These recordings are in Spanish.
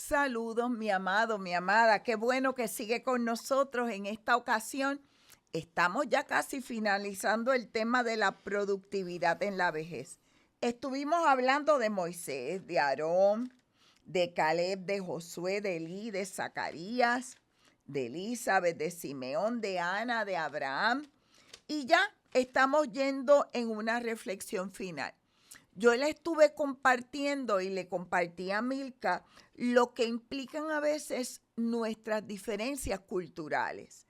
Saludos, mi amado, mi amada. Qué bueno que sigue con nosotros en esta ocasión. Estamos ya casi finalizando el tema de la productividad en la vejez. Estuvimos hablando de Moisés, de Aarón, de Caleb, de Josué, de Elí, de Zacarías, de Elizabeth, de Simeón, de Ana, de Abraham. Y ya estamos yendo en una reflexión final. Yo le estuve compartiendo y le compartí a Milka lo que implican a veces nuestras diferencias culturales.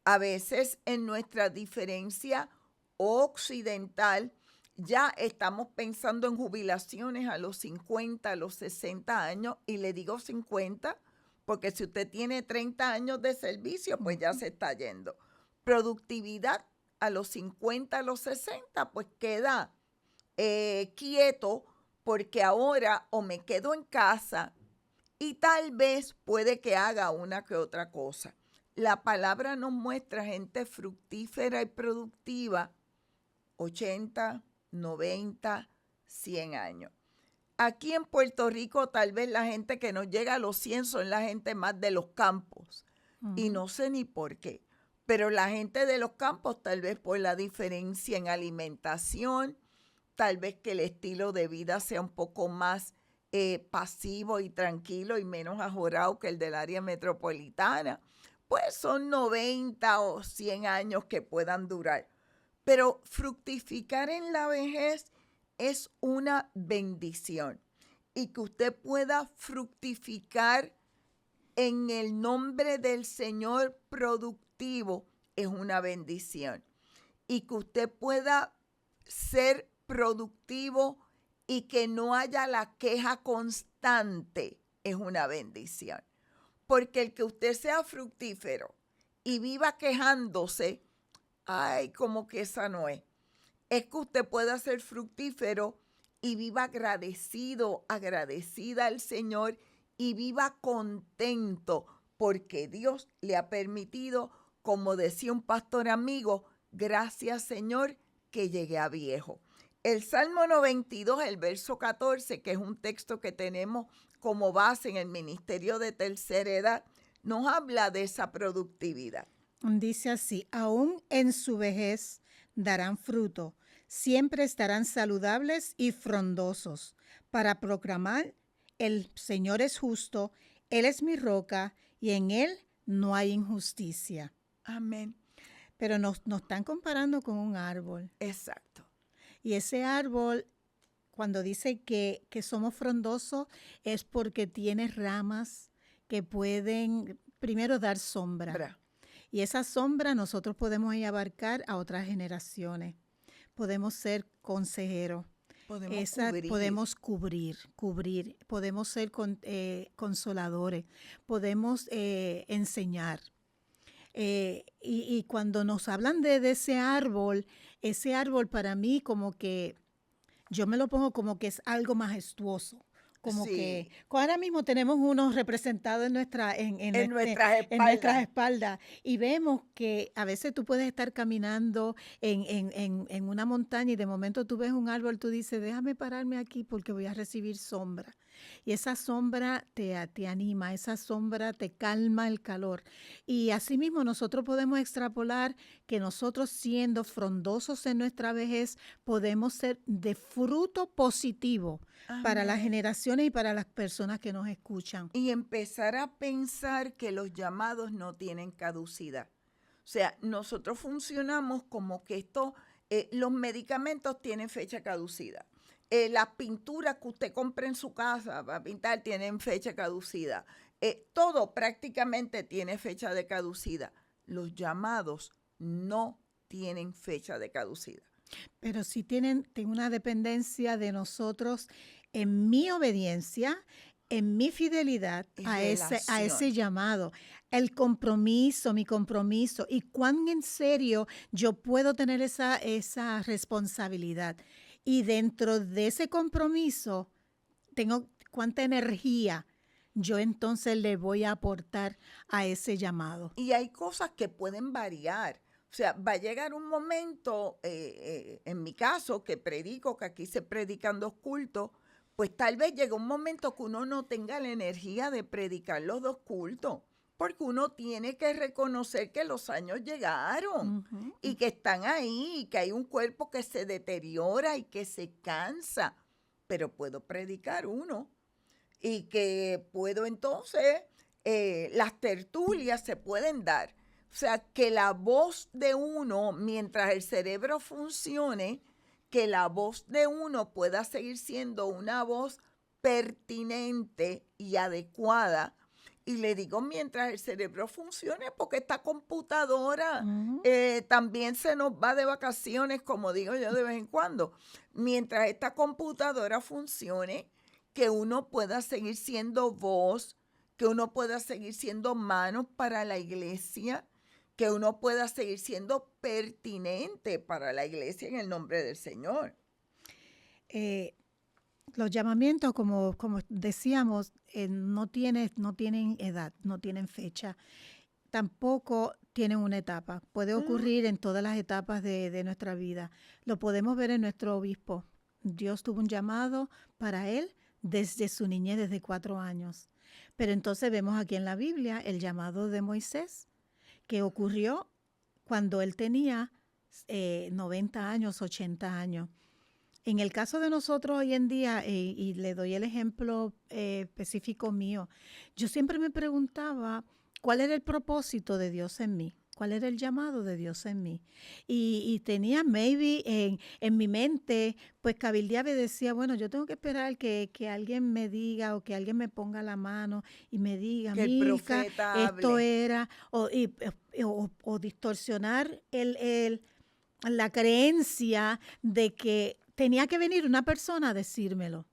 A veces en nuestra diferencia occidental ya estamos pensando en jubilaciones a los 50, a los 60 años, y le digo 50 porque si usted tiene 30 años de servicio, pues ya se está yendo. Productividad a los 50, a los 60, pues queda quieto, porque ahora o me quedo en casa y tal vez puede que haga una que otra cosa. La palabra nos muestra gente fructífera y productiva 80, 90, 100 años. Aquí en Puerto Rico tal vez la gente que nos llega a los 100 son la gente más de los campos. Y no sé ni por qué, pero la gente de los campos tal vez por la diferencia en alimentación, tal vez que el estilo de vida sea un poco más pasivo y tranquilo y menos ajorado que el del área metropolitana, pues son 90 o 100 años que puedan durar. Pero fructificar en la vejez es una bendición, y que usted pueda fructificar en el nombre del Señor productivo es una bendición, y que usted pueda ser productivo y que no haya la queja constante es una bendición. Porque el que usted sea fructífero y viva quejándose, ay, como que esa no es. Es que usted pueda ser fructífero y viva agradecido, agradecida al Señor, y viva contento porque Dios le ha permitido, como decía un pastor amigo, gracias Señor que llegué a viejo. El Salmo 92, el verso 14, que es un texto que tenemos como base en el Ministerio de Tercera Edad, nos habla de esa productividad. Dice así: aún en su vejez darán fruto, siempre estarán saludables y frondosos, para proclamar: el Señor es justo, Él es mi roca, y en Él no hay injusticia. Amén. Pero nos están comparando con un árbol. Exacto. Y ese árbol, cuando dice que somos frondosos, es porque tiene ramas que pueden primero dar sombra. Bra. Y esa sombra nosotros podemos ahí abarcar a otras generaciones. Podemos ser consejeros. Podemos cubrir, podemos ser consoladores, podemos enseñar. Y cuando nos hablan de ese árbol para mí como que yo me lo pongo como que es algo majestuoso. Como Sí. que ahora mismo tenemos unos representados en nuestras espaldas, y vemos que a veces tú puedes estar caminando en una montaña y de momento tú ves un árbol, tú dices, déjame pararme aquí porque voy a recibir sombra. Y esa sombra te anima, esa sombra te calma el calor. Y asimismo nosotros podemos extrapolar que nosotros, siendo frondosos en nuestra vejez, podemos ser de fruto positivo. Amén. Para las generaciones y para las personas que nos escuchan. Y empezar a pensar que los llamados no tienen caducidad. O sea, nosotros funcionamos como que los medicamentos tienen fecha caducida. Las pinturas que usted compra en su casa para pintar tienen fecha caducida. Todo prácticamente tiene fecha de caducidad. Los llamados no tienen fecha de caducidad. Pero sí tienen una dependencia de nosotros en mi obediencia, en mi fidelidad a ese llamado, el compromiso, mi compromiso, y cuán en serio yo puedo tener esa responsabilidad. Y dentro de ese compromiso, tengo cuánta energía yo entonces le voy a aportar a ese llamado. Y hay cosas que pueden variar. O sea, va a llegar un momento, en mi caso, que predico, que aquí se predican 2 cultos, pues tal vez llega un momento que uno no tenga la energía de predicar los 2 cultos, porque uno tiene que reconocer que los años llegaron Ujú, y que están ahí, y que hay un cuerpo que se deteriora y que se cansa, pero puedo predicar uno y que puedo entonces, las tertulias se pueden dar. O sea, que la voz de uno, mientras el cerebro funcione, que la voz de uno pueda seguir siendo una voz pertinente y adecuada. Y le digo mientras el cerebro funcione, porque esta computadora ujú. también se nos va de vacaciones, como digo yo de vez en cuando. Mientras esta computadora funcione, que uno pueda seguir siendo voz, que uno pueda seguir siendo manos para la iglesia, que uno pueda seguir siendo pertinente para la iglesia en el nombre del Señor. Eh, los llamamientos, como decíamos, no tienen edad, no tienen fecha, tampoco tienen una etapa. Puede Ujú. ocurrir en todas las etapas de nuestra vida. Lo podemos ver en nuestro obispo. Dios tuvo un llamado para él desde su niñez, desde 4 años. Pero entonces vemos aquí en la Biblia el llamado de Moisés, que ocurrió cuando él tenía 90 años, 80 años. En el caso de nosotros hoy en día, y le doy el ejemplo específico mío, yo siempre me preguntaba cuál era el propósito de Dios en mí, cuál era el llamado de Dios en mí. Y tenía maybe en mi mente, pues cabildeaba y decía, bueno, yo tengo que esperar que alguien me diga o que alguien me ponga la mano y me diga, Que el Milka, profeta esto hable. era, o distorsionar la creencia de que tenía que venir una persona a decírmelo.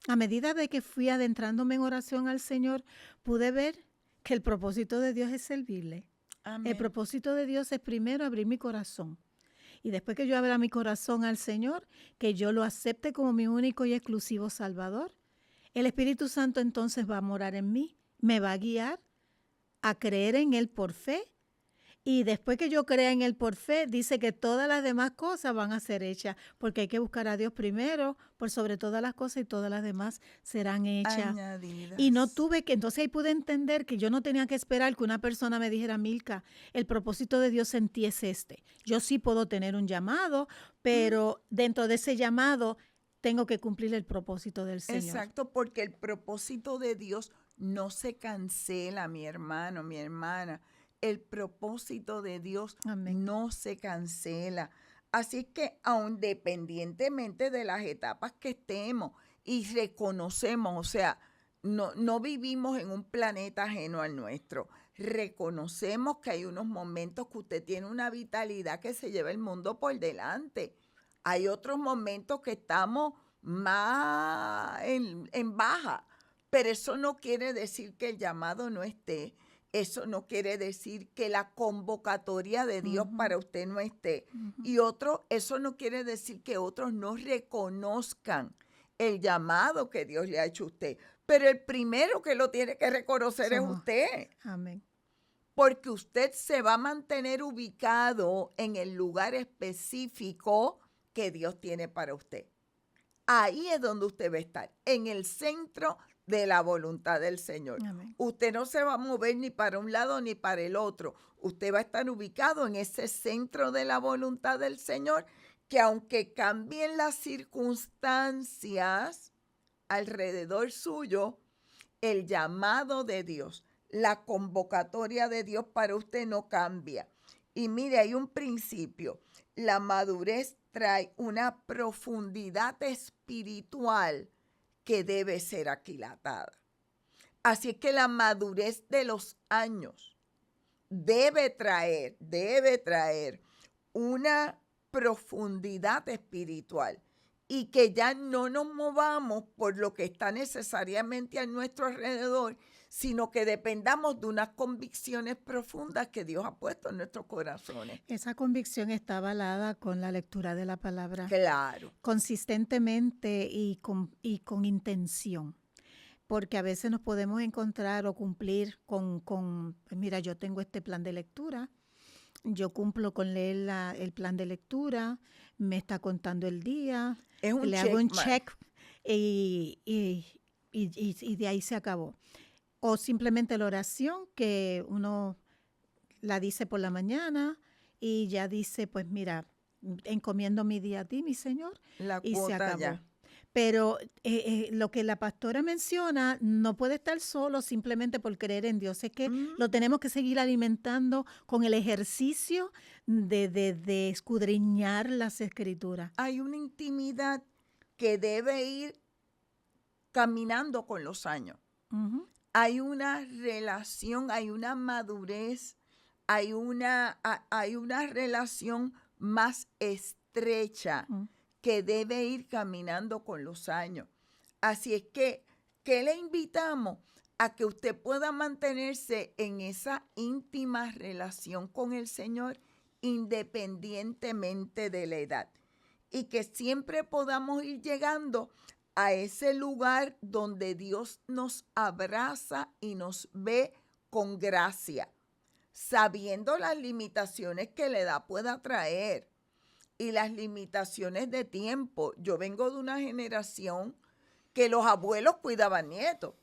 A medida de que fui adentrándome en oración al Señor, pude ver que el propósito de Dios es servirle. El Amén. propósito de Dios es primero abrir mi corazón. Y después que yo abra mi corazón al Señor, que yo lo acepte como mi único y exclusivo Salvador, el Espíritu Santo entonces va a morar en mí, me va a guiar a creer en Él por fe. Y después que yo crea en Él por fe, dice que todas las demás cosas van a ser hechas, porque hay que buscar a Dios primero, por sobre todas las cosas, y todas las demás serán hechas. Y no Añadidas. tuve que, entonces ahí pude entender que yo no tenía que esperar que una persona me dijera, Milka, el propósito de Dios en ti es este. Yo sí puedo tener un llamado, Ujú. pero dentro de ese llamado tengo que cumplir el propósito del Señor. Exacto, porque el propósito de Dios no se cancela, mi hermano, mi hermana. El propósito de Dios Amén. no se cancela. Así es que aun dependientemente de las etapas que estemos y reconocemos, o sea, no vivimos en un planeta ajeno al nuestro. Reconocemos que hay unos momentos que usted tiene una vitalidad que se lleva el mundo por delante. Hay otros momentos que estamos más en baja, pero eso no quiere decir que el llamado no esté, eso no quiere decir que la convocatoria de Dios Ujú, para usted no esté. ujú. Y eso no quiere decir que otros no reconozcan el llamado que Dios le ha hecho a usted. Pero el primero que lo tiene que reconocer es Somos, usted, amén. porque usted se va a mantener ubicado en el lugar específico que Dios tiene para usted. Ahí es donde usted va a estar, en el centro de la voluntad del Señor. Amén. Usted no se va a mover ni para un lado ni para el otro. Usted va a estar ubicado en ese centro de la voluntad del Señor, que aunque cambien las circunstancias alrededor suyo, el llamado de Dios, la convocatoria de Dios para usted no cambia. Y mire, hay un principio. La madurez trae una profundidad espiritual que debe ser aquilatada. Así es que la madurez de los años debe traer una profundidad espiritual y que ya no nos movamos por lo que está necesariamente a nuestro alrededor, sino que dependamos de unas convicciones profundas que Dios ha puesto en nuestros corazones. Esa convicción está avalada con la lectura de la palabra Claro. consistentemente y con intención, porque a veces nos podemos encontrar o cumplir pues mira, yo tengo este plan de lectura, yo cumplo con leer el plan de lectura, me está contando el día, Es un le hago un checkmark. check y de ahí se acabó. O simplemente la oración que uno la dice por la mañana y ya dice, pues mira, encomiendo mi día a ti, mi Señor, La y se cuota acabó. ya. Pero lo que la pastora menciona no puede estar solo simplemente por creer en Dios. Es que Mm. lo tenemos que seguir alimentando con el ejercicio de escudriñar las escrituras. Hay una intimidad que debe ir caminando con los años. Ujú. Hay una relación, hay una madurez, hay una relación más estrecha Mm. que debe ir caminando con los años. Así es que, ¿qué le invitamos? A que usted pueda mantenerse en esa íntima relación con el Señor independientemente de la edad. Y que siempre podamos ir llegando a ese lugar donde Dios nos abraza y nos ve con gracia, sabiendo las limitaciones que la edad pueda traer y las limitaciones de tiempo. Yo vengo de una generación que los abuelos cuidaban nietos.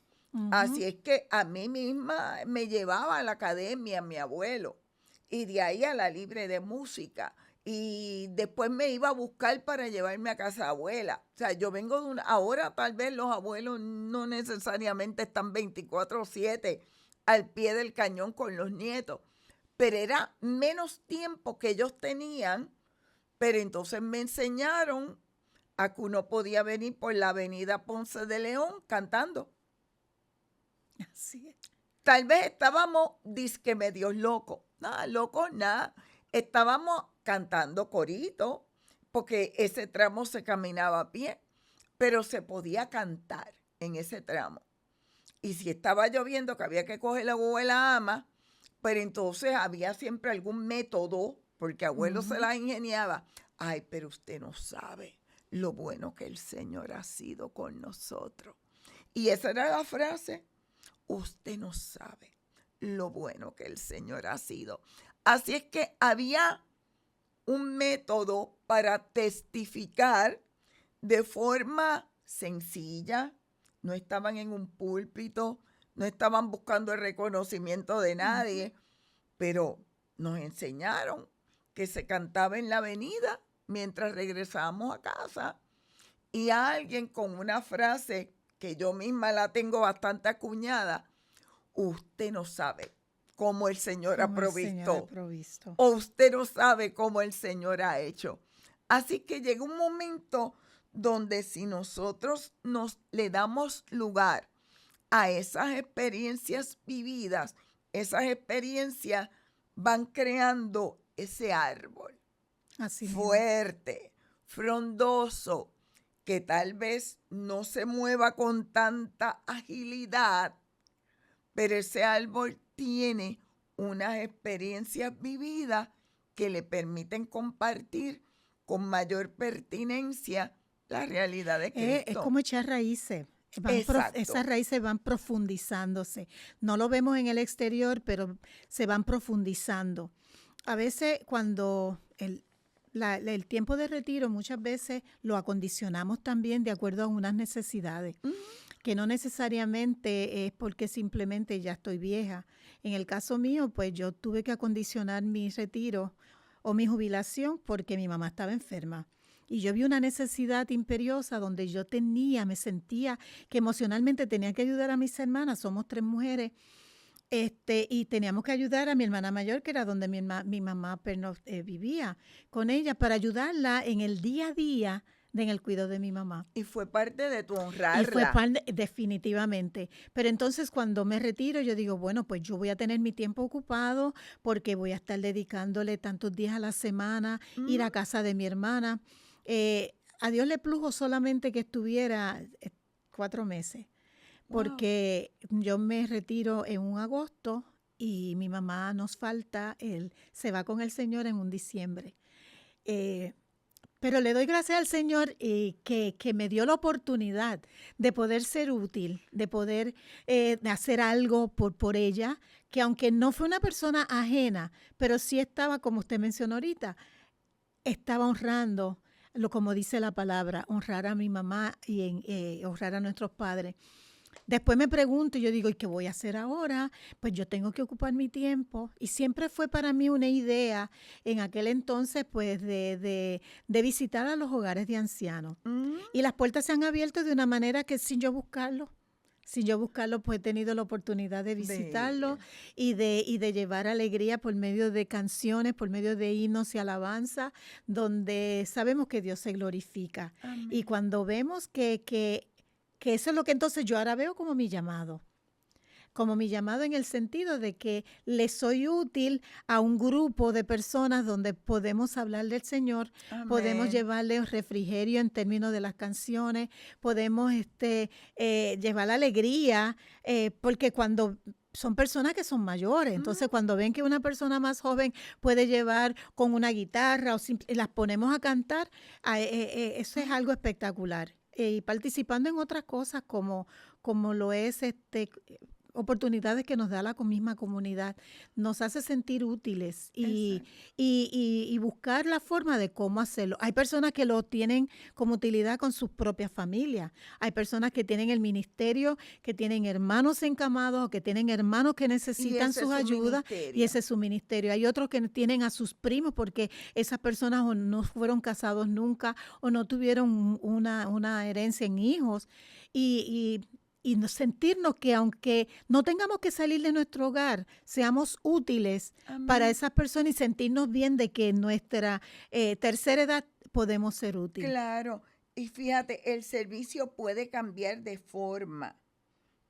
Así es que a mí misma me llevaba a la academia mi abuelo y de ahí a la libre de música. Y después me iba a buscar para llevarme a casa de abuela. O sea, yo vengo de una... Ahora tal vez los abuelos no necesariamente están 24/7 al pie del cañón con los nietos, pero era menos tiempo que ellos tenían, pero entonces me enseñaron a que uno podía venir por la avenida Ponce de León cantando. Así es. Tal vez estábamos disque medios locos. Nada, locos, nada. Estábamos cantando corito, porque ese tramo se caminaba a pie, pero se podía cantar en ese tramo. Y si estaba lloviendo, que había que coger la abuela ama, pero entonces había siempre algún método, porque abuelo se la ingeniaba. Ay, pero usted no sabe lo bueno que el Señor ha sido con nosotros. Y esa era la frase. Usted no sabe lo bueno que el Señor ha sido. Así es que había un método para testificar de forma sencilla. No estaban en un púlpito, no estaban buscando el reconocimiento de nadie, pero nos enseñaron que se cantaba en la avenida mientras regresábamos a casa. Y alguien con una frase que yo misma la tengo bastante acuñada: usted no sabe cómo el Señor ha provisto, o usted no sabe cómo el Señor ha hecho. Así que llega un momento donde si nosotros le damos lugar a esas experiencias vividas, esas experiencias van creando ese árbol Así mismo. fuerte, frondoso, que tal vez no se mueva con tanta agilidad, pero ese árbol tiene unas experiencias vividas que le permiten compartir con mayor pertinencia la realidad de Cristo. Es como echar raíces. Exacto. Esas raíces van profundizándose. No lo vemos en el exterior, pero se van profundizando. A veces cuando el tiempo de retiro, muchas veces lo acondicionamos también de acuerdo a unas necesidades, que no necesariamente es porque simplemente ya estoy vieja. En el caso mío, pues yo tuve que acondicionar mi retiro o mi jubilación porque mi mamá estaba enferma. Y yo vi una necesidad imperiosa donde me sentía que emocionalmente tenía que ayudar a mis hermanas. Somos 3 mujeres. Y teníamos que ayudar a mi hermana mayor, que era donde mi mamá vivía con ella, para ayudarla en el día a día en el cuidado de mi mamá. Y fue parte de tu honrarla. Y fue parte, definitivamente. Pero entonces cuando me retiro, yo digo, bueno, pues yo voy a tener mi tiempo ocupado porque voy a estar dedicándole tantos días a la semana, ir a casa de mi hermana. A Dios le plugo solamente que estuviera 4 meses. Porque yo me retiro en un agosto y mi mamá nos falta, se va con el Señor en un diciembre. Pero le doy gracias al Señor que me dio la oportunidad de poder ser útil, de poder hacer algo por ella, que aunque no fue una persona ajena, pero sí estaba, como usted mencionó ahorita, estaba honrando como dice la palabra, honrar a mi mamá y honrar a nuestros padres. Después me pregunto, yo digo, ¿y qué voy a hacer ahora? Pues yo tengo que ocupar mi tiempo. Y siempre fue para mí una idea en aquel entonces, pues, de visitar a los hogares de ancianos. Y las puertas se han abierto de una manera que sin yo buscarlo. Sin yo buscarlo, pues he tenido la oportunidad de visitarlo y de llevar alegría por medio de canciones, por medio de himnos y alabanza, donde sabemos que Dios se glorifica. Amén. Y cuando vemos que eso es lo que entonces yo ahora veo como mi llamado en el sentido de que le soy útil a un grupo de personas donde podemos hablar del Señor, podemos llevarle refrigerio en términos de las canciones, podemos llevar alegría, porque cuando son personas que son mayores, entonces cuando ven que una persona más joven puede llevar con una guitarra o las ponemos a cantar, eso es algo espectacular. Y participando en otras cosas como lo es oportunidades que nos da la misma comunidad, nos hace sentir útiles y buscar la forma de cómo hacerlo. Hay personas que lo tienen como utilidad con sus propias familias, hay personas que tienen el ministerio, que tienen hermanos encamados o que tienen hermanos que necesitan sus ayudas y ese es su ministerio. Hay otros que tienen a sus primos porque esas personas o no fueron casados nunca o no tuvieron una herencia en hijos y sentirnos que aunque no tengamos que salir de nuestro hogar, seamos útiles para esas personas y sentirnos bien de que en nuestra tercera edad podemos ser útiles. Claro, y fíjate, el servicio puede cambiar de forma,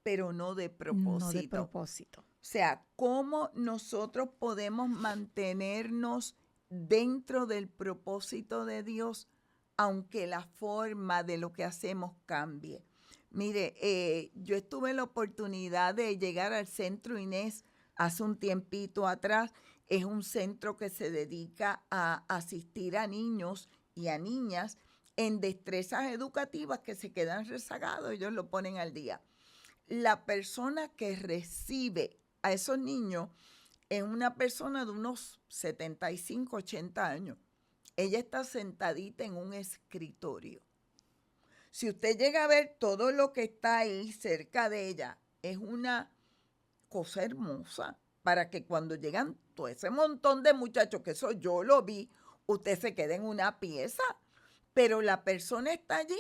pero no de propósito. No de propósito. O sea, cómo nosotros podemos mantenernos dentro del propósito de Dios, aunque la forma de lo que hacemos cambie. Mire, yo tuve la oportunidad de llegar al Centro Inés hace un tiempito atrás. Es un centro que se dedica a asistir a niños y a niñas en destrezas educativas que se quedan rezagados, ellos lo ponen al día. La persona que recibe a esos niños es una persona de unos 75, 80 años. Ella está sentadita en un escritorio. Si usted llega a ver todo lo que está ahí cerca de ella, es una cosa hermosa para que cuando llegan todo ese montón de muchachos, que eso yo lo vi, usted se quede en una pieza, pero la persona está allí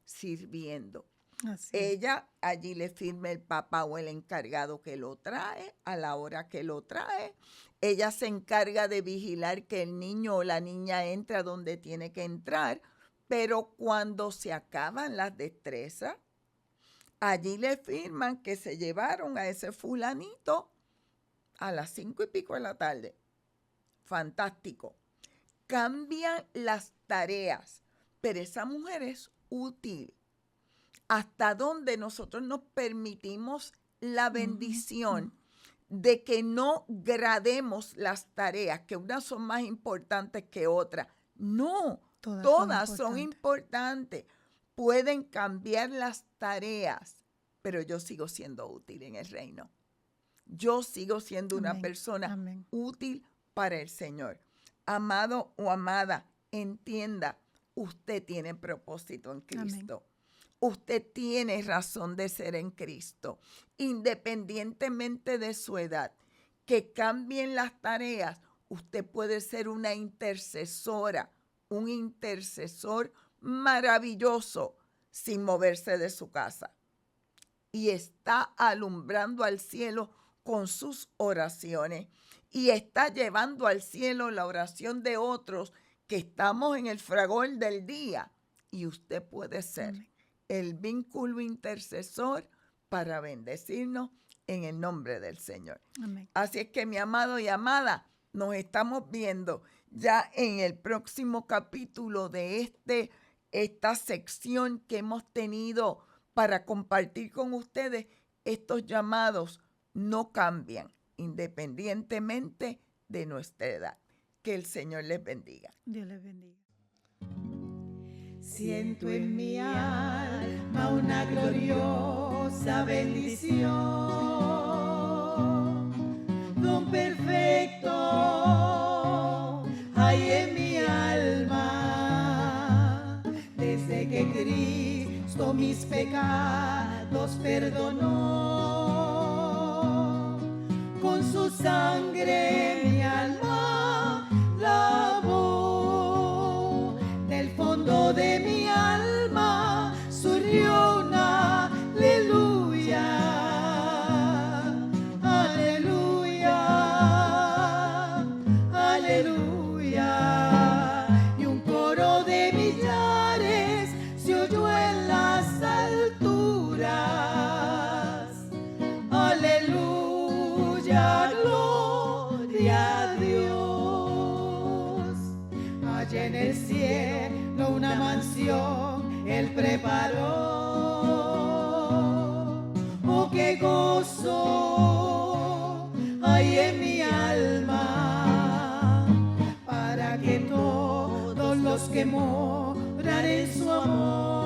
sirviendo. Así. Ella allí le firma el papá o el encargado que lo trae a la hora que lo trae. Ella se encarga de vigilar que el niño o la niña entre a donde tiene que entrar. Pero cuando se acaban las destrezas, allí le firman que se llevaron a ese fulanito a las 5:00 de la tarde. Fantástico. Cambian las tareas, pero esa mujer es útil. Hasta donde nosotros nos permitimos la bendición de que no grademos las tareas, que unas son más importantes que otras. No. Todas son importantes. Pueden cambiar las tareas, pero yo sigo siendo útil en el reino. Yo sigo siendo una persona útil para el Señor. Amado o amada, entienda, usted tiene propósito en Cristo. Usted tiene razón de ser en Cristo, independientemente de su edad. Que cambien las tareas, usted puede ser una intercesora, un intercesor maravilloso sin moverse de su casa. Y está alumbrando al cielo con sus oraciones. Y está llevando al cielo la oración de otros que estamos en el fragor del día. Y usted puede ser el vínculo intercesor para bendecirnos en el nombre del Señor. Amén. Así es que, mi amado y amada, nos estamos viendo ya en el próximo capítulo de esta sección que hemos tenido para compartir con ustedes. Estos llamados no cambian independientemente de nuestra edad. Que el Señor les bendiga. Dios les bendiga. Siento en mi alma una gloriosa bendición, don perfecto hay en mi alma, mis pecados perdonó, con su sangre mi alma lavó, del fondo de mi alma surgió una aleluya, aleluya, aleluya, y un coro de millares se oyó en las alturas, aleluya, gloria a Dios. Allá en el cielo una mansión Él preparó, oh qué gozo hay en mi alma, para que todos los que moran en su amor